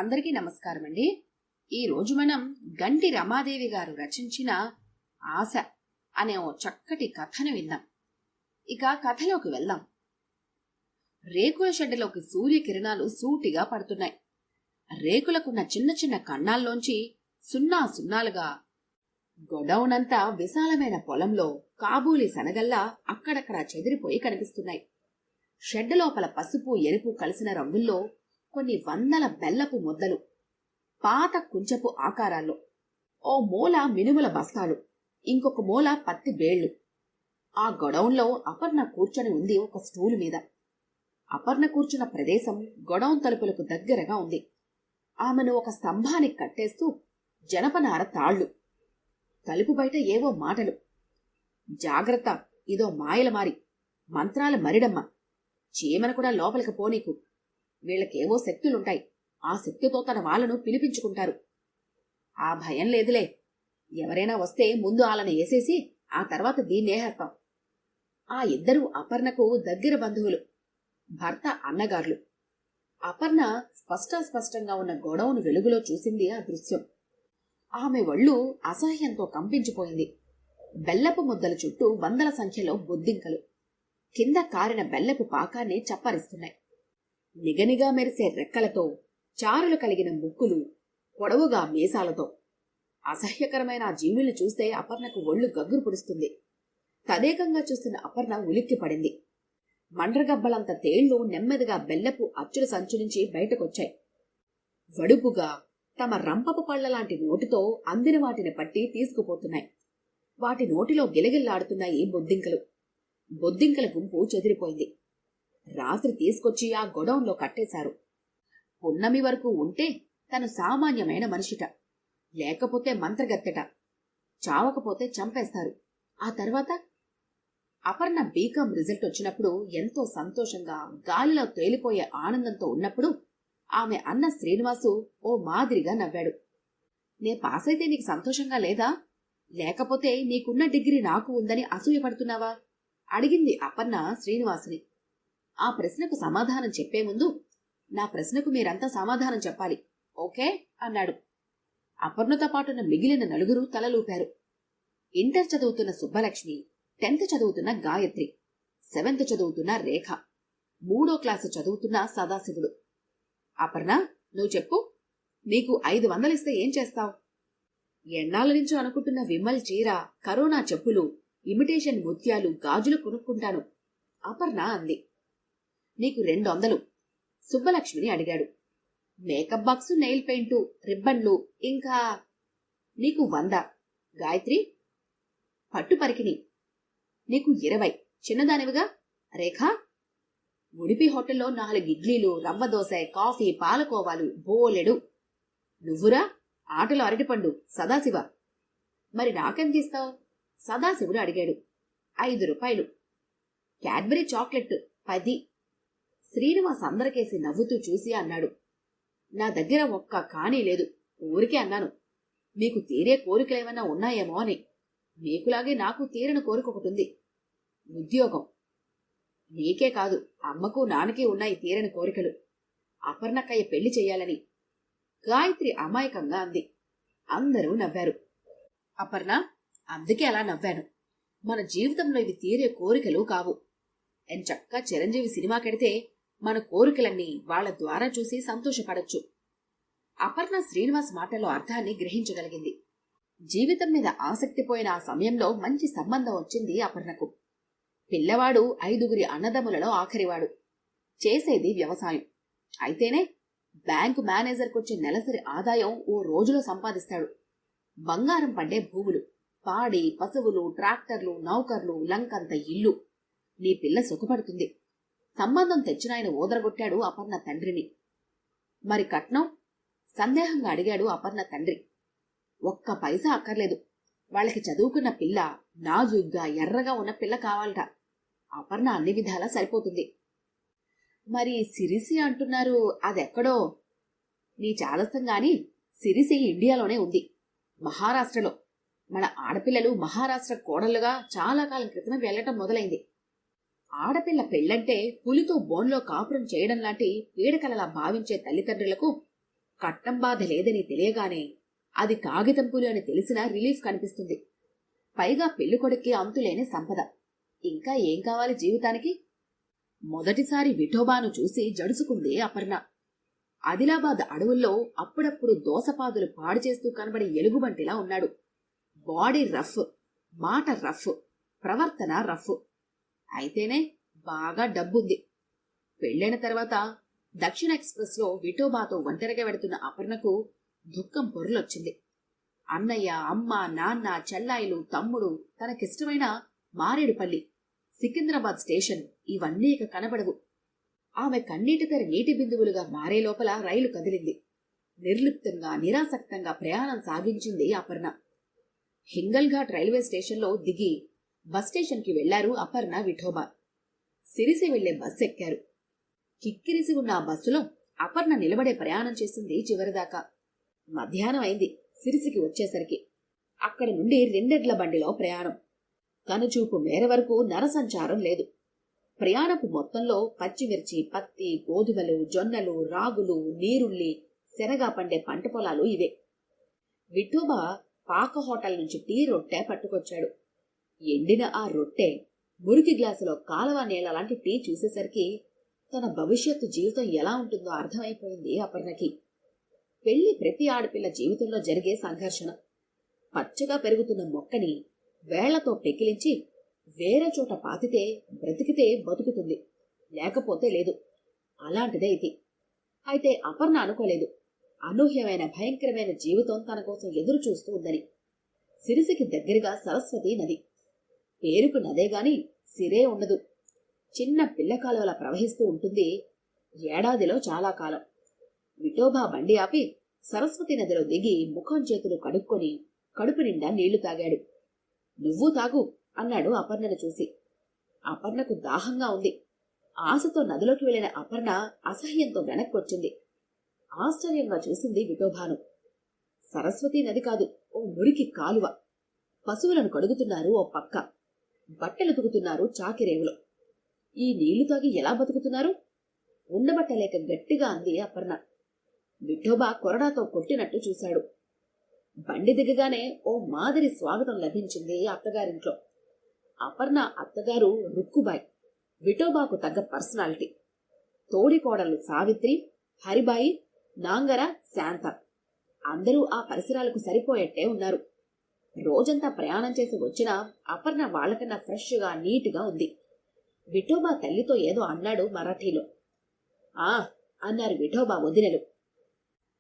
అందరికీ నమస్కారం అండి. ఈరోజు మనం గంటి రమాదేవి గారు రచించిన ఆశ అనే ఓ చక్కటి కథను విందాం. ఇక కథలోకి వెళ్దాం. రేకుల షెడ్డులోకి సూర్యకిరణాలు సూటిగా పడుతున్నాయి. రేకులకున్న చిన్న చిన్న కన్నాల్లోంచి సున్నా సున్నాలుగా గొడౌనంతా విశాలమైన పొలంలో కాబూలి శనగల్లా అక్కడక్కడా చెదిరిపోయి కనిపిస్తున్నాయి. షెడ్డు లోపల పసుపు ఎరుపు కలిసిన రంగుల్లో కొన్ని వందల బెల్లపు ముద్దలు, పాత కుంచపు ఆకారాల్లో. ఓ మూల మినుముల బస్తాలు, ఇంకొక మూల పత్తి బేళ్లు. ఆ గొడౌన్లో అపర్ణ కూర్చొని ఉంది ఒక స్టూలు మీద. అపర్ణ కూర్చున్న ప్రదేశం గొడౌన్ తలుపులకు దగ్గరగా ఉంది. ఆమెను ఒక స్తంభానికి కట్టేస్తూ జనపనార తాళ్లు. తలుపు బయట ఏవో మాటలు. జాగ్రత్త, ఇదో మాయలమారి, మంత్రాల మరిడమ్మ, చీమను కూడా లోపలికి పోనీకు. వీళ్లకేవో శక్తులుంటాయి, ఆ శక్తితో తన వాళ్లను పిలిపించుకుంటారు. ఆ భయం లేదులే, ఎవరైనా వస్తే ముందు ఆలను వేసేసి ఆ తర్వాత దీన్నేహేస్తాం. ఆ ఇద్దరు అపర్ణకు దగ్గర బంధువులు, భర్త అన్నగార్లు. అపర్ణ స్పష్టంగా ఉన్న గొడవను వెలుగులో చూసింది ఆ దృశ్యం. ఆమె ఒళ్ళు అసహ్యంతో కంపించిపోయింది. బెల్లపు ముద్దల చుట్టూ వందల సంఖ్యలో బొద్దింకలు కింద కారిన బెల్లపు పాకాన్ని చప్పరిస్తున్నాయి. నిగనిగా మెరిసే రెక్కలతో, చారులు కలిగిన ముక్కులు, పొడవుగా మీసాలతో అసహ్యకరమైన ఆ జీవుల్ని చూస్తే అపర్ణకు ఒళ్ళు గగ్గురు పుడుస్తుంది. తదేకంగా చూస్తున్న అపర్ణ ఉలిక్కి పడింది. మండ్రగబ్బలంత తేళ్లు నెమ్మదిగా బెల్లపు అచ్చుల సంచు నుంచి బయటకొచ్చాయి. వడుపుగా తమ రంపపు పళ్లలాంటి నోటితో అందిన వాటిని పట్టి తీసుకుపోతున్నాయి. వాటి నోటిలో గిలగిల్లాడుతున్నాయి బొద్దింకలు. బొద్దింకల గుంపు చెదిరిపోయింది. రాత్రి తీసుకొచ్చి ఆ గొడౌన్లో కట్టేశారు. పున్నమి వరకు ఉంటే తను సామాన్యమైన మనిషిట, లేకపోతే మంత్రగత్తెట, చావకపోతే చంపేస్తారు. ఆ తర్వాత అపర్ణ బీకాం రిజల్ట్ వచ్చినప్పుడు ఎంతో సంతోషంగా గాలిలో తేలిపోయే ఆనందంతో ఉన్నప్పుడు ఆమె అన్న శ్రీనివాసు ఓ మాదిరిగా నవ్వాడు. నే పాస్ అయితే నీకు సంతోషంగా లేదా? లేకపోతే నీకున్న డిగ్రీ నాకు ఉందని అసూయపడుతున్నావా? అడిగింది అపర్ణ శ్రీనివాసుని. ఆ ప్రశ్నకు సమాధానం చెప్పే ముందు నా ప్రశ్నకు మీరంతా సమాధానం చెప్పాలి, ఓకే అన్నాడు. అపర్ణతో పాటున్న మిగిలిన నలుగురు తలలూపారు. ఇంటర్ చదువుతున్న సుబ్బలక్ష్మి, 10th చదువుతున్న గాయత్రి, 7th చదువుతున్న రేఖ, 3వ క్లాసు చదువుతున్న సదాశివుడు. అపర్ణ, నువ్వు చెప్పు, నీకు 500 ఇస్తే ఏం చేస్తావు? ఎన్నాళ్ళ నుంచో అనుకుంటున్న విమల్ చీర, కరోనా చెప్పులు, ఇమిటేషన్ ముత్యాలు, గాజులు కొనుక్కుంటాను, అపర్ణ అంది. నీకు 200 సుబ్బలక్ష్మిని అడిగాడు. మేకప్ బాక్సు, నెయిల్ పెయింటు, రిబ్బన్లు, ఇంకా నీకు 100 గాయత్రి. పట్టు పరికిని నీకు 20 చిన్నదానివిగా రేఖ. ఉడిపి హోటల్లో 4 ఇడ్లీలు, రవ్వ దోశ, కాఫీ, పాలకోవాలు, బోలెడు. నువ్వురా ఆటలో అరటిపండు సదాశివ. మరి నాకెంతిస్తావు? సదాశివుడు అడిగాడు. 5 రూపాయలు. Cadbury chocolate 10. శ్రీనివాస్ అందరికేసి నవ్వుతూ చూసి అన్నాడు. నా దగ్గర ఒక్క కానీ లేదు, ఊరికే అన్నాను. మీకు తీరే కోరికలేమన్నా ఉన్నాయేమో అని. మీకులాగే నాకు తీరని కోరిక ఒకటుంది, ఉద్యోగం. నీకే కాదు, అమ్మకు నాన్నకి ఉన్నాయి తీరని కోరికలు. అపర్ణక్కయ్య పెళ్లి చెయ్యాలని గాయత్రి అమాయకంగా అంది. అందరూ నవ్వారు. అపర్ణ, అందుకే అలా నవ్వాను. మన జీవితంలో ఇవి తీరే కోరికలు కావు. ఎంచక్కా చిరంజీవి సినిమాకెడితే మన కోరికలన్నీ వాళ్ల ద్వారా చూసి సంతోషపడొచ్చు. అపర్ణ శ్రీనివాస్ మాటలో అర్థాన్ని గ్రహించగలిగింది. జీవితం మీద ఆసక్తి పోయిన ఆ సమయంలో మంచి సంబంధం వచ్చింది అపర్ణకు. పిల్లవాడు 5గురి అన్నదమ్ములలో ఆఖరివాడు. చేసేది వ్యవసాయం. అయితేనే బ్యాంకు మేనేజర్కొచ్చే నెలసరి ఆదాయం ఓ రోజులో సంపాదిస్తాడు. బంగారం పండే భూములు, పాడి, పశువులు, ట్రాక్టర్లు, నౌకర్లు, లంకంత ఇల్లు. నీ పిల్ల సుఖపడుతుంది. సంబంధం తెచ్చినాయన ఓదరగొట్టాడు అపర్ణ తండ్రిని. మరి కట్నం? సందేహంగా అడిగాడు అపర్ణ తండ్రి. ఒక్క పైసా అక్కర్లేదు. వాళ్ళకి చదువుకున్న పిల్ల, నాజుగ్గా ఎర్రగా ఉన్న పిల్ల కావాలట. అపర్ణ అన్ని విధాలా సరిపోతుంది. మరి సిరిసి అంటున్నారు, అదెక్కడో? నీ చాదస్తంగాని సిరిసి ఇండియాలోనే ఉంది, మహారాష్ట్రలో. మన ఆడపిల్లలు మహారాష్ట్ర కోడళ్లుగా చాలా కాలం క్రితమే వెళ్లటం మొదలైంది. ఆడపిల్ల పెళ్లంటే పులితో బోన్లో కాపురం చేయడం లాంటి పీడకలలా భావించే తల్లిదండ్రులకు కట్నం బాధ లేదని తెలియగానే అది కాగితం పులి అని తెలిసినా రిలీఫ్ కనిపిస్తుంది. పైగా పెళ్ళికొడుక్కి అంతులేని సంపద. ఇంకా ఏం కావాలి జీవితానికి? మొదటిసారి విఠోబాను చూసి జడుసుకుంది అపర్ణ. ఆదిలాబాద్ అడవుల్లో అప్పుడప్పుడు దోసపాదులు పాడు చేస్తూ కనబడి ఎలుగుబంటిలా ఉన్నాడు. బాడీ రఫ్, మాట రఫ్, ప్రవర్తన రఫ్. అయితేనే బాగా డబ్బుంది. పెళ్ళైన తర్వాత దక్షిణ ఎక్స్ప్రెస్ లో విఠోబాతో ఒంటరిగా వెడుతున్న అపర్ణకు దుఃఖం పొరలొచ్చింది. అన్నయ్య, అమ్మ, నాన్న, చెల్లాయిలు, తమ్ముడు, తనకిష్టమైన మారేడుపల్లి, సికింద్రాబాద్ స్టేషన్ ఇవన్నీ ఇక కనబడవు. ఆమె కన్నీటి తెర నీటి బిందువులుగా మారే లోపల రైలు కదిలింది. నిర్లిప్తంగా, నిరాసక్తంగా ప్రయాణం సాగించింది అపర్ణ. హింగల్ఘాట్ రైల్వే స్టేషన్లో దిగి బస్ స్టేషన్కి వెళ్లారు అపర్ణ, విఠోబా. సిరిసి వెళ్లే బస్ ఎక్కారు. కిక్కిరిసి ఉన్న ఆ బస్సులో అపర్ణ నిలబడే ప్రయాణం చేసింది చివరిదాకా. మధ్యాహ్నం అయింది సిరిసికి వచ్చేసరికి. అక్కడి నుండి రెండెడ్ల బండిలో ప్రయాణం. కనుచూపు మేర వరకు నరసంచారం లేదు. ప్రయాణపు మొత్తంలో పచ్చిమిర్చి, పత్తి, గోధుమలు, జొన్నలు, రాగులు, నీరుల్లి, శనగా పండే పంట పొలాలు ఇవే. విఠోబా పాక హోటల్ నుంచి టీ రొట్టె పట్టుకొచ్చాడు. ఎండిన ఆ రొట్టె, మురికి గ్లాసులో కాలవ నీళ్ల లాంటి టీ చూసేసరికి తన భవిష్యత్తు జీవితం ఎలా ఉంటుందో అర్థమైపోయింది అపర్ణకి. పెళ్లి ప్రతి ఆడపిల్ల జీవితంలో జరిగే సంఘర్షణ. పచ్చగా పెరుగుతున్న మొక్కని వేళ్లతో పెకిలించి వేరే చోట పాతితే బ్రతికితే బతుకుతుంది, లేకపోతే లేదు. అలాంటిదే ఇది. అయితే అపర్ణ అనుకోలేదు అనూహ్యమైన భయంకరమైన జీవితం తన కోసం ఎదురు చూస్తూ ఉందని. సిరిసికి దగ్గరగా సరస్వతి నది. పేరుకు నదేగాని సిరే ఉండదు. చిన్న పిల్ల కాలువలా ప్రవహిస్తూ ఉంటుంది. ఏడాదిలో చాలా కాలం. విఠోబా బండి ఆపి సరస్వతి నదిలో దిగి ముఖం చేతులు కడుక్కొని కడుపు నిండా నీళ్లు తాగాడు. నువ్వు తాగు అన్నాడు అపర్ణను చూసి. అపర్ణకు దాహంగా ఉంది. ఆశతో నదిలోకి వెళ్లిన అపర్ణ అసహ్యంతో వెనక్కొచ్చింది. ఆశ్చర్యంగా చూసింది విఠోబాను. సరస్వతి నది కాదు, ఓ మురికి కాలువ. పశువులను కడుగుతున్నారు ఓ పక్క, బట్టలు తుకుతున్నారు చాకిరేవులో. ఈ నీళ్లు తాగి ఎలా బతుకుతున్నారు? ఉండబట్టలేక గట్టిగా అంది అపర్ణ. విఠోబా కొరడాతో కొట్టినట్టు చూశాడు. బండి దిగగానే ఓ మాదిరి స్వాగతం లభించింది అత్తగారింట్లో. అపర్ణ అత్తగారు రుక్కుబాయ్, విఠోబాకు తగ్గ పర్సనాలిటీ. తోడికోడలు సావిత్రి, హరిబాయి, నాంగర, శాంత అందరూ ఆ పరిసరాలకు సరిపోయేట్టే ఉన్నారు. రోజంతా ప్రయాణం చేసి వచ్చినా అపర్ణ వాళ్లకన్నా ఫ్రెష్గా, నీటుగా ఉంది. విఠోబా తల్లితో ఏదో అన్నాడు మరాఠీలో. ఆ అన్నారు విఠోబా వదినలు.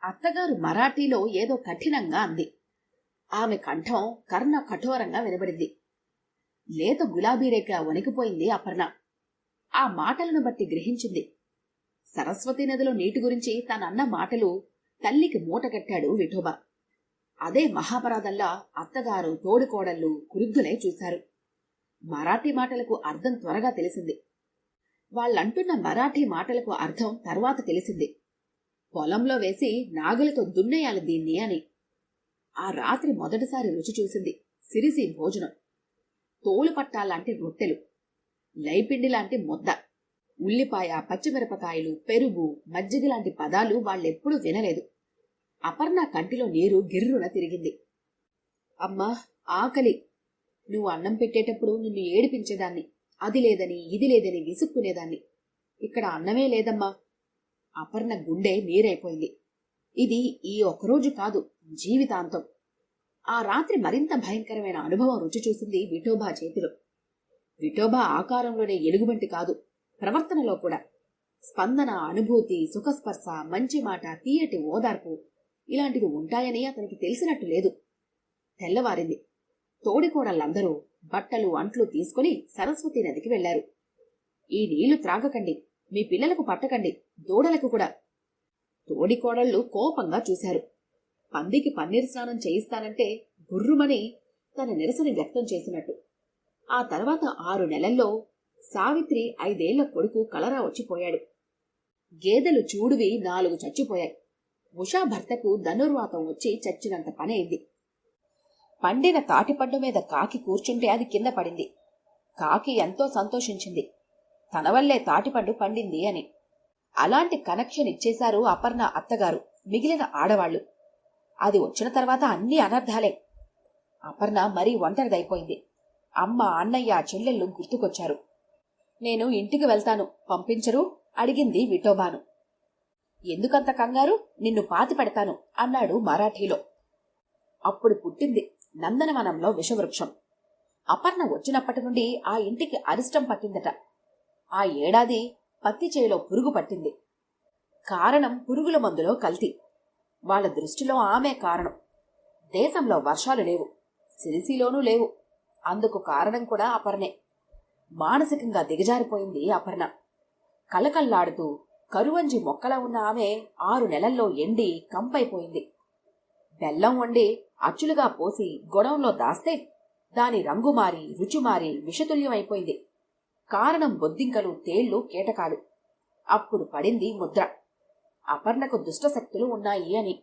అత్తగారు మరాఠీలో ఏదో కఠినంగా అంది. ఆమె కంఠం కర్ణ కఠోరంగా వినబడింది. లేత గులాబీ రేఖ వణికిపోయింది అపర్ణ. ఆ మాటలను బట్టి గ్రహించింది. సరస్వతి నదిలో నీటి గురించి తనన్న మాటలు తల్లికి మూటగట్టాడు విఠోబా. అదే మహాపరాధంలా అత్తగారు, తోడికోడళ్ళు కురుగ్గులై చూశారు. మరాఠీ మాటలకు అర్థం త్వరగా తెలిసింది. వాళ్ళంటున్న మరాఠీ మాటలకు అర్థం తర్వాత తెలిసింది. పొలంలో వేసి నాగలితో దున్నేయాలి దీన్ని అని. ఆ రాత్రి మొదటిసారి రుచి చూసింది సిరిసి భోజనం. తోలుపట్టాలాంటి రొట్టెలు, లైపిండి లాంటి ముద్ద, ఉల్లిపాయ, పచ్చిమిరపకాయలు, పెరుగు, మజ్జిగలాంటి పదాలు వాళ్ళెప్పుడూ వినలేదు. అపర్ణ కంటిలో నీరు గిర్రున తిరిగింది. అమ్మా, ఆకలి. నువ్వు అన్నం పెట్టేటప్పుడు నిన్ను ఏడిపించేదాన్ని. అది లేదని ఇది లేదని విసుక్కునేదాన్ని. ఇక్కడ అన్నమే లేదమ్మా. అపర్ణ గుండె నీరైపోయింది. ఇది ఈ ఒక్కరోజు కాదు, జీవితాంతం. ఆ రాత్రి మరింత భయంకరమైన అనుభవం రుచి చూసింది విఠోబా చేతిలో. విఠోబా ఆకారంలోనే ఎలుగుబంటి కాదు, ప్రవర్తనలో కూడా. స్పందన, అనుభూతి, సుఖస్పర్శ, మంచి మాట, తీయటి ఓదార్పు ఇలాంటివి ఉంటాయని అతనికి తెలిసినట్టు లేదు. తెల్లవారింది. తోడికోడళ్ళందరూ బట్టలు, అంట్లు తీసుకుని సరస్వతి నదికి వెళ్లారు. ఈ నీళ్లు త్రాగకండి, మీ పిల్లలకు పట్టకండి, దూడలకు కూడా. తోడికోడళ్లు కోపంగా చూశారు. పందికి పన్నీర్ స్నానం చేయిస్తానంటే గుర్రుమని తన నిరసన వ్యక్తం చేసినట్టు. ఆ తర్వాత 6 నెలల్లో సావిత్రి 5 ఏళ్ల కొడుకు కలరా వచ్చిపోయాడు. గేదెలు చూడువి 4 చచ్చిపోయాయి. ఉషా భర్తకు ధనుర్వాతం వచ్చి చచ్చినంత పనైంది. పండిన తాటిపండు మీద కాకి కూర్చుంటే అది కింద పడింది. కాకి ఎంతో సంతోషించింది, తన వల్లే తాటిపండు పండింది అని. అలాంటి కనెక్షన్ ఇచ్చేశారు అపర్ణ అత్తగారు మిగిలిన ఆడవాళ్లు. అది వచ్చిన తర్వాత అన్నీ అనర్థాలే. అపర్ణ మరీ ఒంటరిదైపోయింది. అమ్మ, అన్నయ్య, చెల్లెళ్ళు గుర్తుకొచ్చారు. నేను ఇంటికి వెళ్తాను, పంపించరు అడిగింది విఠోబాను. ఎందుకంత కంగారు, నిన్ను పాతి పెడతాను అన్నాడు మరాఠీలో. అప్పుడు పుట్టింది నందనవనంలో విషవృక్షం. అపర్ణ వచ్చినప్పటి నుండి ఆ ఇంటికి అరిష్టం పట్టిందట. ఆ ఏడాది పత్తి చేలో పురుగు పట్టింది. కారణం పురుగుల మందులో కల్తీ. వాళ్ళ దృష్టిలో ఆమె కారణం. దేశంలో వర్షాలు లేవు, సిరిసిలోనూ లేవు. అందుకు కారణం కూడా అపర్ణే. మానసికంగా దిగజారిపోయింది అపర్ణ. కలకల్లాడుతూ కరువంజి మొక్కలా ఉన్న ఆమె 6 నెలల్లో ఎండి కంపైపోయింది. బెల్లం వండి అచ్చులుగా పోసి గొడవంలో దాస్తే దాని రంగు మారి, రుచి మారి విషతుల్యమైపోయింది. కారణం బొద్దింకలు, తేళ్లు, కీటకాలు. అప్పుడు పడింది ముద్ర, అపర్ణకు దుష్టశక్తులు ఉన్నాయి అని.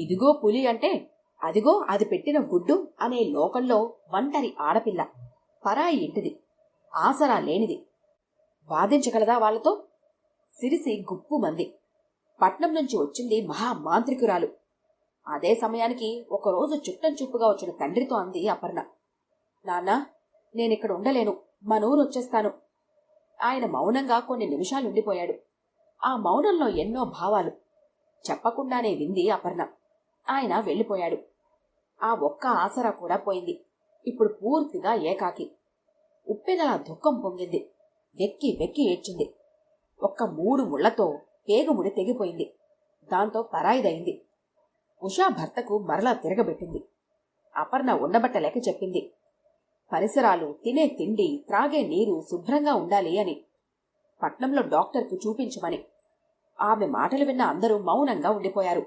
ఇదిగో పులి అంటే అదిగో అది పెట్టిన గుడ్డు అనే లోకంలో ఒంటరి ఆడపిల్ల, పరాయి ఇంటిది, ఆసరా లేనిది. వాదించగలదా వాళ్లతో? సిరిసి గుప్పుమంది. పట్నం నుంచి వచ్చింది మహామాంత్రికురాలు. అదే సమయానికి ఒకరోజు చుట్టం చూపుగా వచ్చిన తండ్రితో అంది అపర్ణ, నాన్నా, నేనిక్కడ ఉండలేను, మనూరు వచ్చేస్తాను. ఆయన మౌనంగా కొన్ని నిమిషాలుండిపోయాడు. ఆ మౌనంలో ఎన్నో భావాలు. చెప్పకుండానే వింది అపర్ణ. ఆయన వెళ్ళిపోయాడు. ఆ ఒక్క ఆసరా కూడా పోయింది. ఇప్పుడు పూర్తిగా ఏకాకి. ఉప్పెనలా దుఃఖం పొంగింది. వెక్కి వెక్కి ఏడ్చింది. ఒక్క 3 ముళ్లతో పేగుముడి తెగిపోయింది. దాంతో పరాయిదయింది. ఉషా భర్తకు మరలా తిరగబెట్టింది. అపర్ణ ఉండబట్టలేక చెప్పింది, పరిసరాలు, తినే తిండి, త్రాగే నీరు శుభ్రంగా ఉండాలి అని, పట్నంలో డాక్టర్కు చూపించమని. ఆమె మాటలు విన్న అందరూ మౌనంగా ఉండిపోయారు.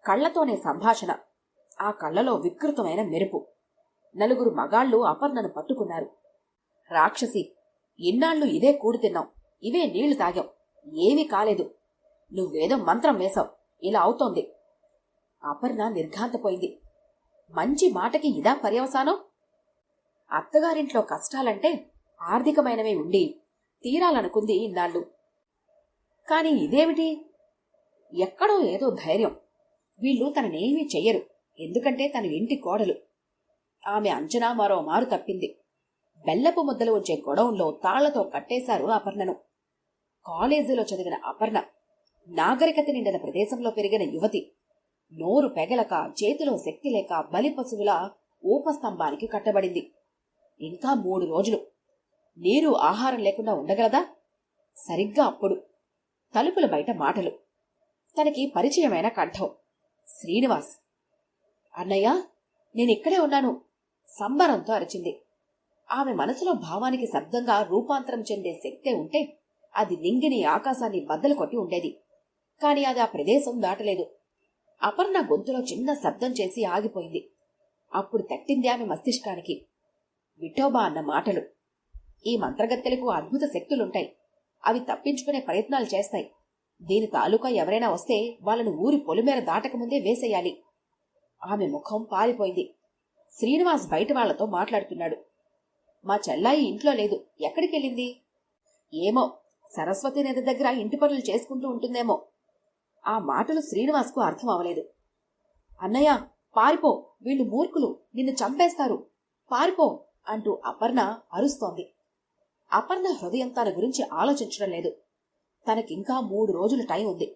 కళ్లతోనే సంభాషణ. ఆ కళ్లలో వికృతమైన మెరుపు. 4 మగాళ్లు అపర్ణను పట్టుకున్నారు. రాక్షసి, ఇన్నాళ్లు ఇదే కూడు తిన్నాం, ఇవే నీళ్లు తాగాం, ఏమీ కాలేదు. నువ్వేదో మంత్రం వేశావు, ఇలా అవుతోంది. అపర్ణ నిర్ఘాంతపోయింది. మంచి మాటకి ఇదా పర్యవసానం? అత్తగారింట్లో కష్టాలంటే ఆర్థికమైనవే ఉండి తీరాలనుకుంది ఇన్నాళ్ళు. కాని ఇదేమిటి? ఎక్కడో ఏదో ధైర్యం. వీళ్ళు తననేమీ చెయ్యరు, ఎందుకంటే తన ఇంటి కోడలు. ఆమె అంచనా మరో మారు తప్పింది. బెల్లపు ముద్దలు ఉంచే గొడవంలో తాళ్లతో కట్టేశారు అపర్ణను. కాలేజీలో చదివిన అపర్ణ, నాగరికత నిండిన ప్రదేశంలో పెరిగిన యువతి, నోరు పెగలక, చేతిలో శక్తి లేక బలిపశువులా ఊపస్తంభానికి కట్టబడింది. ఇంకా 3 రోజులు. నీరు, ఆహారం లేకుండా ఉండగలదా? సరిగ్గా అప్పుడు తలుపుల బయట మాటలు. తనకి పరిచయమైన కంఠం, శ్రీనివాస్. అన్నయ్య, నేనిక్కడే ఉన్నాను, సంబరంతో అరిచింది. ఆమె మనసులో భావానికి శబ్దంగా రూపాంతరం చెందే శక్తే ఉంటే అది నింగిని, ఆకాశాన్ని బద్దలు కొట్టి ఉండేది. కాని అది ఆ ప్రదేశం దాటలేదు. అపర్ణ గొంతులో చిన్న శబ్దం చేసి ఆగిపోయింది. అప్పుడు తట్టింది ఆమె మస్తిష్కానికి విఠోబా అన్న మాటలు. ఈ మంత్రగత్తెలకు అద్భుత శక్తులుంటాయి, అవి తప్పించుకునే ప్రయత్నాలు చేస్తాయి. దీని తాలూకా ఎవరైనా వస్తే వాళ్ళను ఊరి పొలిమేర దాటకముందే వేసేయాలి. ఆమె ముఖం పారిపోయింది. శ్రీనివాస్ బయట వాళ్లతో మాట్లాడుతున్నాడు. మా చెల్లాయి ఇంట్లో లేదు, ఎక్కడికెళ్ళింది? ఏమో, సరస్వతి నది దగ్గర ఇంటి పనులు చేసుకుంటూ ఉంటుందేమో. ఆ మాటలు శ్రీనివాస్కు అర్థం అవలేదు. అన్నయ్య, పారిపో, వీళ్ళు మూర్ఖులు, నిన్ను చంపేస్తారు, పారిపో అంటూ అపర్ణ అరుస్తోంది. అపర్ణ హృదయం తన గురించి ఆలోచించడం లేదు. తనకింకా 3 రోజులు టైం ఉంది.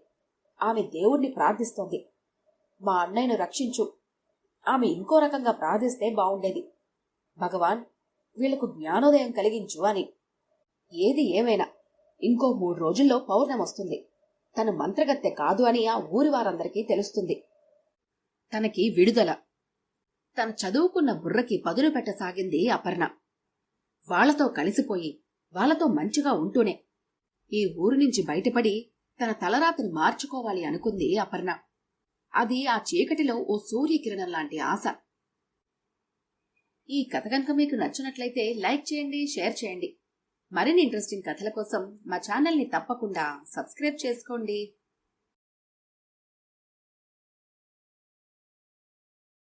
ఆమె దేవుణ్ణి ప్రార్థిస్తోంది, మా అన్నయ్యను రక్షించు. ఆమె ఇంకో రకంగా ప్రార్థిస్తే బావుండేది, భగవాన్, వీళ్లకు జ్ఞానోదయం కలిగించు అని. ఏది ఏమైనా ఇంకో 3 రోజుల్లో పౌర్ణమొస్తుంది. తను మంత్రగత్తె కాదు అని ఆ ఊరి వారందరికీ తెలుస్తుంది. తనకి విడుదల. తన చదువుకున్న బుర్రకి పదును పెట్టసాగింది అపర్ణ. వాళ్లతో కలిసిపోయి, వాళ్లతో మంచిగా ఉంటూనే ఈ ఊరు నుంచి బయటపడి తన తలరాతను మార్చుకోవాలి అనుకుంది అపర్ణ. అది ఆ చీకటిలో ఓ సూర్యకిరణం లాంటి ఆశ. ఈ కథ కనుక మీకు నచ్చినట్లయితే లైక్ చేయండి, షేర్ చేయండి. మరిన్ని ఇంట్రెస్టింగ్ కథల కోసం మా ఛానల్ని తప్పకుండా సబ్స్క్రైబ్ చేసుకోండి.